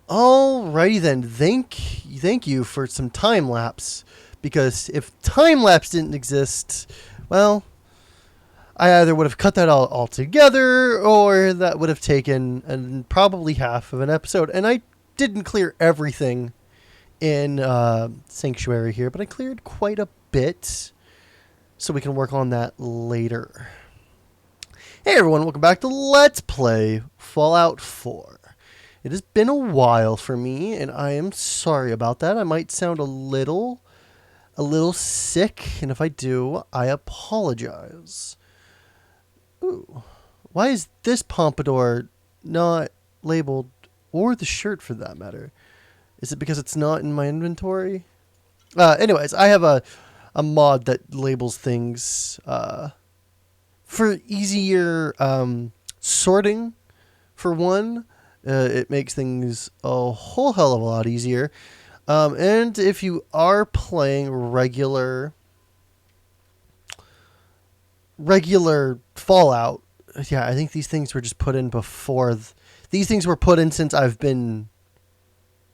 Alrighty then. Thank you for some time lapse. Because if time lapse didn't exist, well, I either would have cut that all together, or that would have taken probably half of an episode. And I didn't clear everything in Sanctuary here, but I cleared quite a bit, so we can work on that later. Hey everyone, welcome back to Let's Play Fallout 4. It has been a while for me, and I am sorry about that. I might sound a little sick, and if I do, I apologize. Ooh, why is this pompadour not labeled, or the shirt for that matter? Is it because it's not in my inventory? Anyways, I have a mod that labels things for easier sorting, for one. It makes things a whole hell of a lot easier. And if you are playing regular Fallout, yeah, I think these things were just put in before. These things were put in since I've been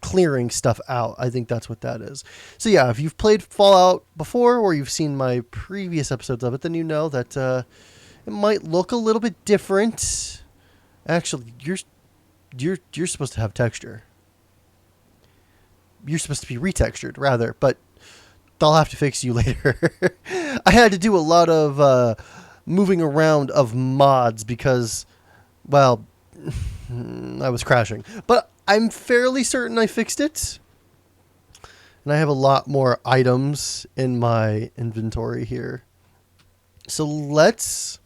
clearing stuff out. I think that's what that is. So yeah, if you've played Fallout before, or you've seen my previous episodes of it, then you know that it might look a little bit different. Actually, you're supposed to have texture. You're supposed to be retextured, rather, but I'll have to fix you later. I had to do a lot of moving around of mods because, well, I was crashing. But I'm fairly certain I fixed it. And I have a lot more items in my inventory here. So let's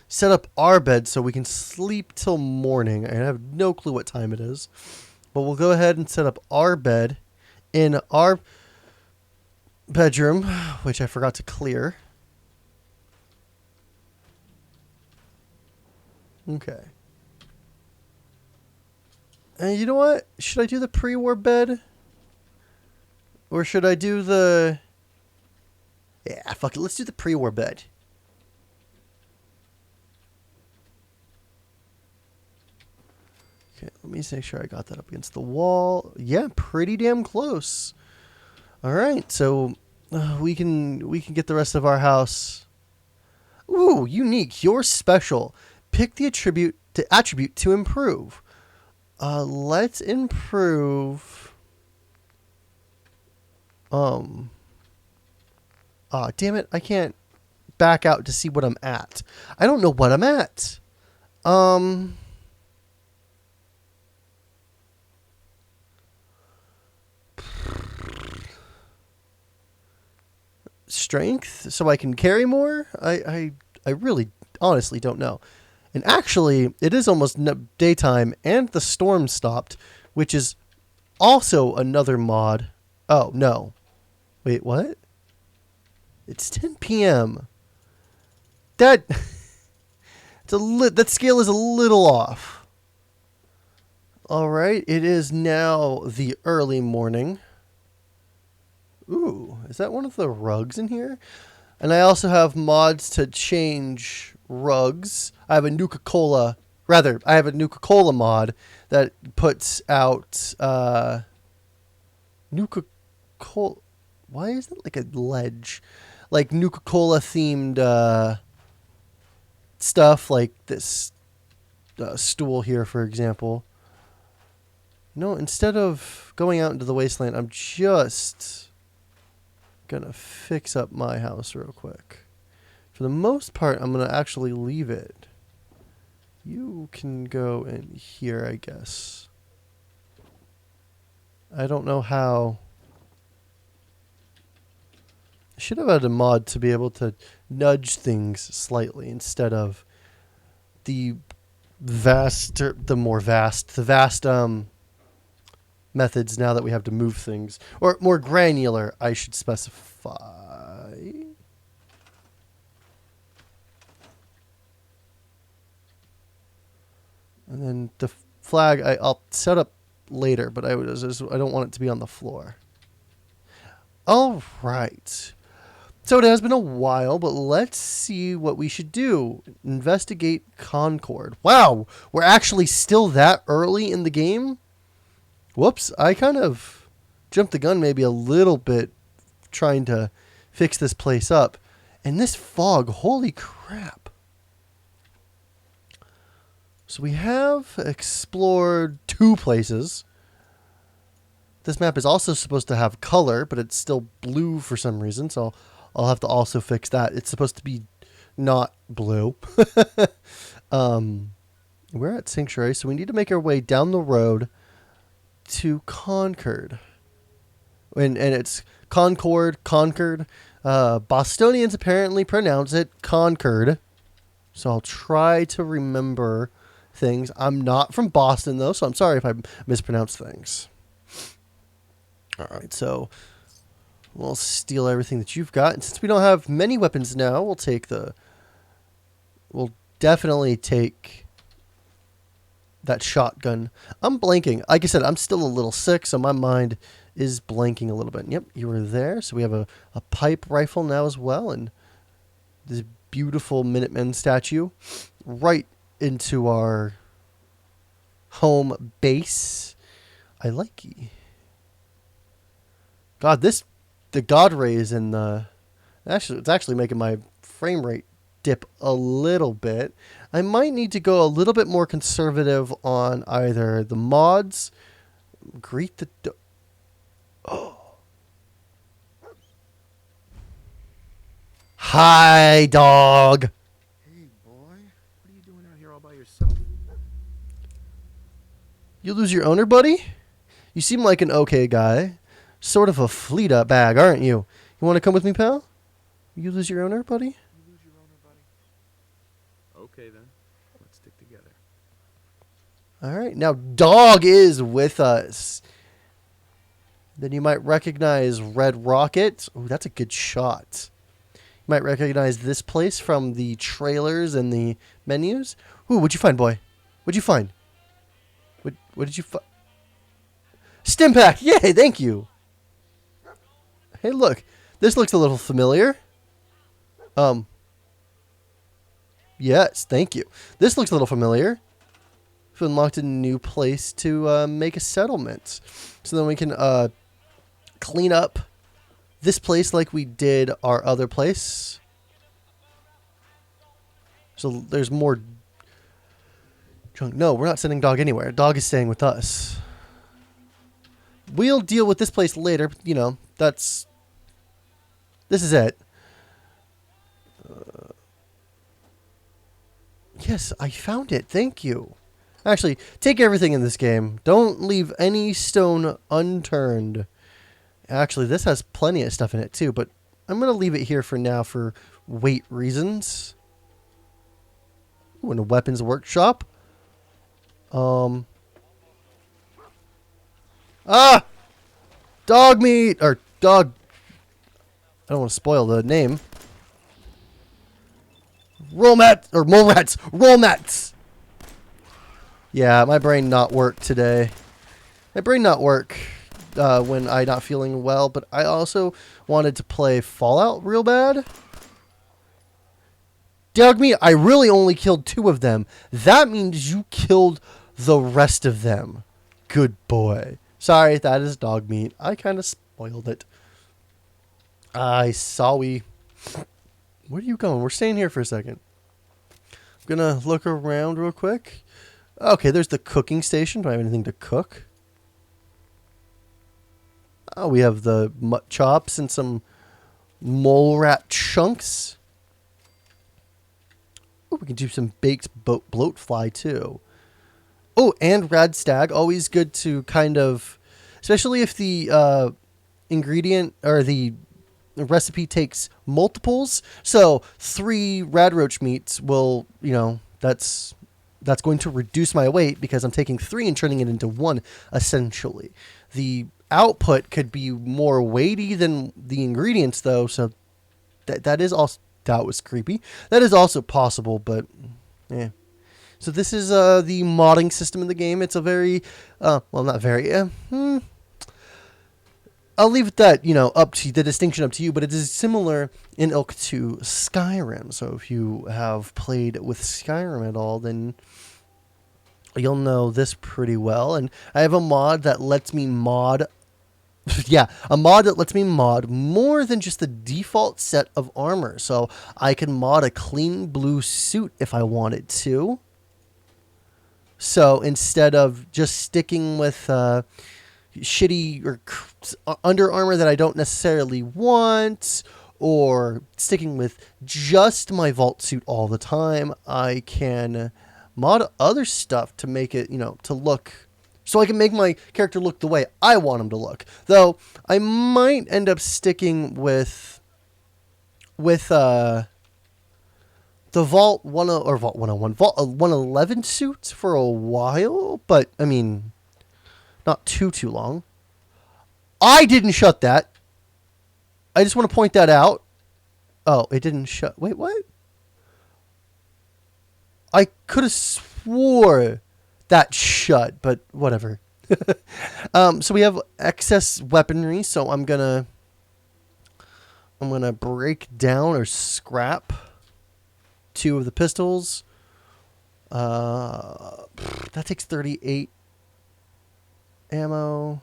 set up our bed so we can sleep till morning. I have no clue what time it is. But we'll go ahead and set up our bed in our bedroom, which I forgot to clear. Okay. And you know what? Should I do the pre-war bed? Or should I do the... Yeah, fuck it. Let's do the pre-war bed. Okay, let me make sure I got that up against the wall. Yeah, pretty damn close. All right, so we can get the rest of our house. Ooh, unique. You're special. Pick the attribute to improve. Let's improve. Damn it! I can't back out to see what I'm at. I don't know what I'm at. Strength, so I can carry more. I really honestly don't know. And actually, it is almost daytime, and the storm stopped, which is also another mod. Oh no, wait, what? It's 10 p.m. That that scale is a little off. All right, it is now the early morning. Ooh, is that one of the rugs in here? And I also have mods to change rugs. I have a Nuka-Cola mod that puts out Nuka-Cola. Why is that like a ledge? Like Nuka-Cola themed stuff, like this stool here, for example. No, instead of going out into the wasteland, I'm just gonna fix up my house real quick. For the most part, I'm gonna actually leave it. You can go in here, I guess. I don't know how. I should have had a mod to be able to nudge things slightly instead of the vast methods now that we have to move things. Or more granular, I should specify. And then the flag I'll set up later, but I don't want it to be on the floor. All right. So it has been a while, but let's see what we should do. Investigate Concord. Wow, we're actually still that early in the game? Whoops, I kind of jumped the gun maybe a little bit trying to fix this place up. And this fog, holy crap. So we have explored 2 places. This map is also supposed to have color, but it's still blue for some reason, so I'll have to also fix that. It's supposed to be not blue. We're at Sanctuary, so we need to make our way down the road to Concord. And it's Concord. Bostonians apparently pronounce it Concord. So I'll try to remember things. I'm not from Boston, though, so I'm sorry if I mispronounce things. All right, so we'll steal everything that you've got. And since we don't have many weapons now, we'll definitely take that shotgun. I'm blanking. Like I said, I'm still a little sick, so my mind is blanking a little bit. Yep, you were there. So we have a pipe rifle now as well, and this beautiful Minutemen statue right into our home base. I like it. God, the God rays and it's actually making my frame rate dip a little bit. I might need to go a little bit more conservative on either the mods. Greet the oh. Hi, dog. Hey, boy. What are you doing out here all by yourself? You lose your owner, buddy? You seem like an okay guy. Sort of a fleet-up bag, aren't you? You want to come with me, pal? You lose your owner, buddy? You lose your owner, buddy? Okay, then. Let's stick together. All right. Now, dog is with us. Then you might recognize Red Rocket. Oh, that's a good shot. You might recognize this place from the trailers and the menus. Ooh, what'd you find, boy? What'd you find? What did you find? Stimpack! Yay, thank you! Hey, look. This looks a little familiar. Yes, thank you. This looks a little familiar. We've unlocked a new place to make a settlement. So then we can clean up this place like we did our other place. So there's more junk. No, we're not sending dog anywhere. Dog is staying with us. We'll deal with this place later. You know, this is it. Yes, I found it. Thank you. Actually, take everything in this game. Don't leave any stone unturned. Actually, this has plenty of stuff in it too, but I'm going to leave it here for now for weight reasons. Ooh, in a weapons workshop. Dog meat! Or dog... I don't want to spoil the name. Roll mats! Yeah, my brain not work today. My brain not work when I not feeling well, but I also wanted to play Fallout real bad. Dog meat, I really only killed 2 of them. That means you killed the rest of them. Good boy. Sorry, that is dog meat. I kind of spoiled it. Where are you going? We're staying here for a second. I'm gonna look around real quick. Okay, there's the cooking station. Do I have anything to cook? Oh, we have the mutt chops and some mole rat chunks. Oh, we can do some baked bloat fly too. Oh, and rad stag. Always good to kind of, especially if the ingredient or the recipe takes multiples. So 3 rad roach meats will, that's going to reduce my weight because I'm taking 3 and turning it into 1, essentially. The output could be more weighty than the ingredients, though, so that is also... That was creepy. That is also possible, but... yeah. So this is the modding system in the game. It's a very... well, not very... I'll leave that, up to the distinction up to you, but it is similar in ilk to Skyrim. So if you have played with Skyrim at all, then you'll know this pretty well. And I have a mod that lets me mod. Yeah, a mod that lets me mod more than just the default set of armor. So I can mod a clean blue suit if I wanted to. So instead of just sticking with shitty or under armor that I don't necessarily want, or sticking with just my vault suit all the time, I can mod other stuff to make it, to look, so I can make my character look the way I want him to look. Though I might end up sticking with the Vault 10 or Vault 101, Vault 111 suit for a while, but I mean, not too long. I didn't shut that. I just want to point that out. Oh, it didn't shut. Wait, what? I could have swore that shut, but whatever. So we have excess weaponry, so I'm gonna break down or scrap 2 of the pistols. That takes 38 ammo.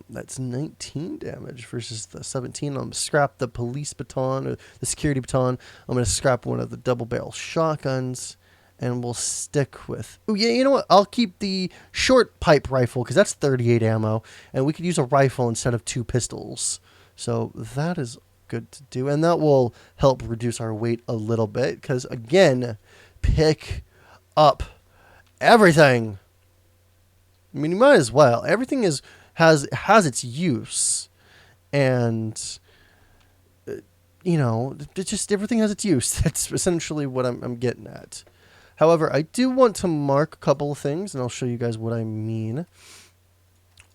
That's 19 damage versus the 17. I'm going to scrap the police baton, or the security baton. I'm going to scrap one of the double barrel shotguns, and we'll stick with... Oh, yeah, you know what? I'll keep the short pipe rifle, because that's 38 ammo, and we could use a rifle instead of 2 pistols. So that is good to do, and that will help reduce our weight a little bit, because, again, pick up everything. I mean, you might as well. Everything has its use, and it's just everything has its use. That's essentially what I'm getting at. However, I do want to mark a couple of things, and I'll show you guys what I mean.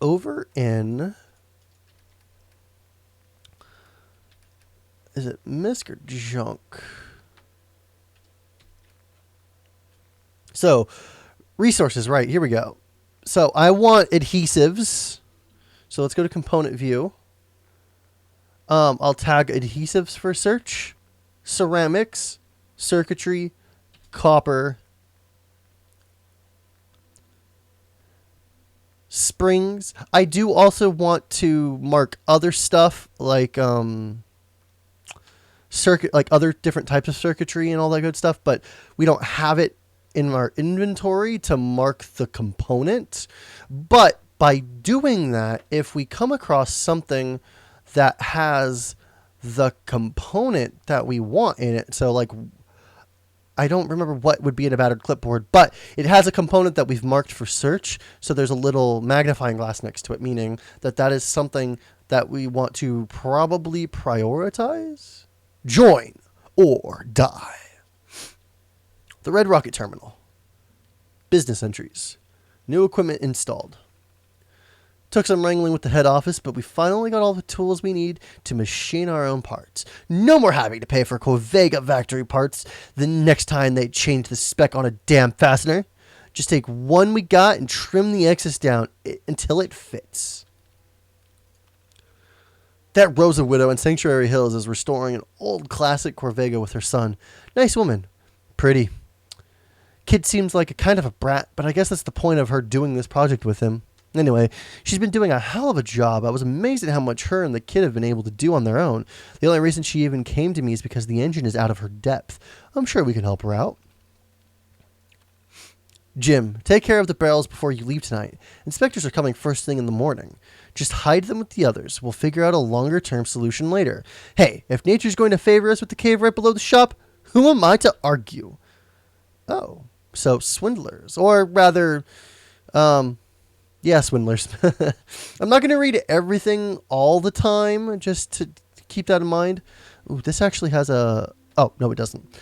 Over in, is it misc or junk? So, resources, right, here we go. So I want adhesives. So let's go to component view. I'll tag adhesives for search. Ceramics, circuitry, copper, springs. I do also want to mark other stuff like like other different types of circuitry and all that good stuff, but we don't have it in our inventory to mark the component. But by doing that, if we come across something that has the component that we want in it, so like, I don't remember what would be in a battered clipboard, but it has a component that we've marked for search, so there's a little magnifying glass next to it, meaning that that is something that we want to probably prioritize. Join or die. The Red Rocket Terminal. Business entries. New equipment installed. Took some wrangling with the head office, but we finally got all the tools we need to machine our own parts. No more having to pay for Corvega factory parts the next time they change the spec on a damn fastener. Just take one we got and trim the excess down until it fits. That Rosa widow in Sanctuary Hills is restoring an old classic Corvega with her son. Nice woman. Pretty. Kid seems like a kind of a brat, but I guess that's the point of her doing this project with him. Anyway, she's been doing a hell of a job. I was amazed at how much her and the kid have been able to do on their own. The only reason she even came to me is because the engine is out of her depth. I'm sure we can help her out. Jim, take care of the barrels before you leave tonight. Inspectors are coming first thing in the morning. Just hide them with the others. We'll figure out a longer-term solution later. Hey, if nature's going to favor us with the cave right below the shop, who am I to argue? Oh. So, swindlers. Or rather, yeah, swindlers. I'm not going to read everything all the time, just to keep that in mind. Ooh, this actually has a... Oh, no, it doesn't.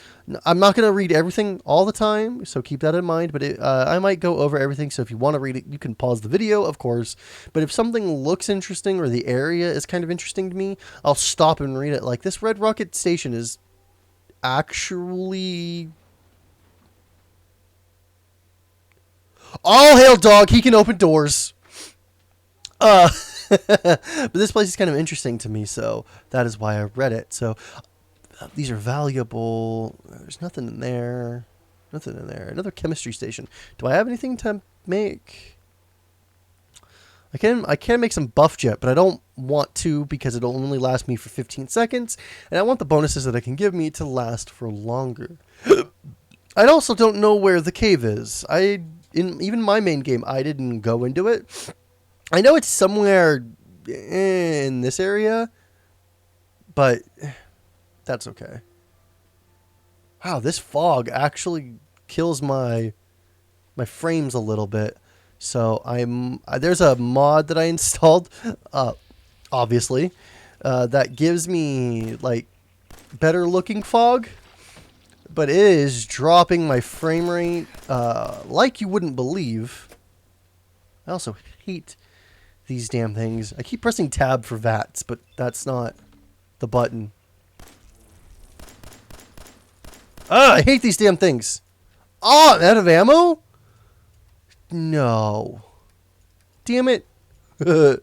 I'm not going to read everything all the time, so keep that in mind. But I might go over everything, so if you want to read it, you can pause the video, of course. But if something looks interesting or the area is kind of interesting to me, I'll stop and read it. Like, this Red Rocket Station is actually... All hail dog, he can open doors. But this place is kind of interesting to me, so that is why I read it. So these are valuable. There's nothing in there. Nothing in there. Another chemistry station. Do I have anything to make? I can make some buff jet, but I don't want to because it'll only last me for 15 seconds, and I want the bonuses that it can give me to last for longer. I also don't know where the cave is. In even my main game, I didn't go into it. I know it's somewhere in this area, but that's okay. Wow, this fog actually kills my frames a little bit. So there's a mod that I installed, obviously, that gives me like better looking fog, but it is dropping my frame rate like you wouldn't believe. I also hate these damn things. I keep pressing tab for VATS, but that's not the button. I hate these damn things. Oh, I'm out of ammo? No. Damn it. Do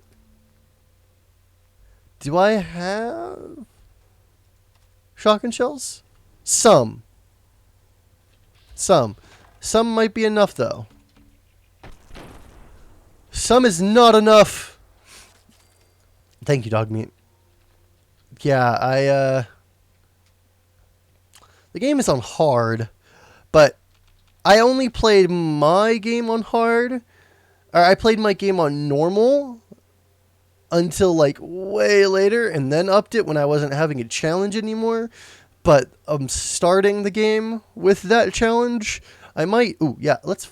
I have shotgun shells? Some. Some might be enough, though. Some is not enough. Thank you, dog meat. Yeah, the game is on hard, but I only played my game on hard. Or I played my game on normal until like way later, and then upped it when I wasn't having a challenge anymore. But I'm starting the game with that challenge. I might. Ooh, yeah. Let's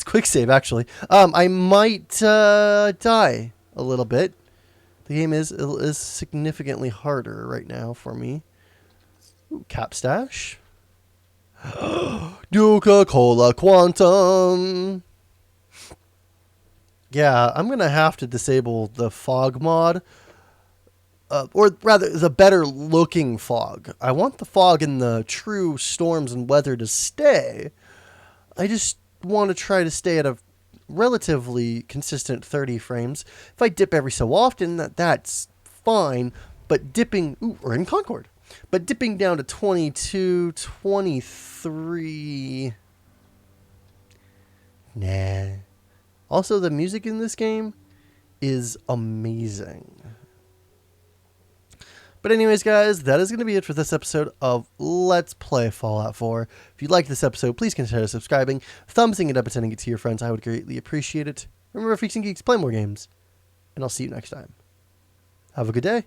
quick save. Actually, I might die a little bit. The game is significantly harder right now for me. Ooh, cap stash. Coca-Cola Quantum. Yeah, I'm going to have to disable the fog mod. Or rather, the better looking fog. I want the fog in the true storms and weather to stay. I just want to try to stay at a relatively consistent 30 frames. If I dip every so often, that's fine. But dipping... Ooh, we're in Concord. But dipping down to 22, 23... Nah. Also, the music in this game is amazing. But anyways, guys, that is going to be it for this episode of Let's Play Fallout 4. If you liked this episode, please consider subscribing, thumbsing it up, and sending it to your friends. I would greatly appreciate it. Remember, Freaks and Geeks, play more games, and I'll see you next time. Have a good day.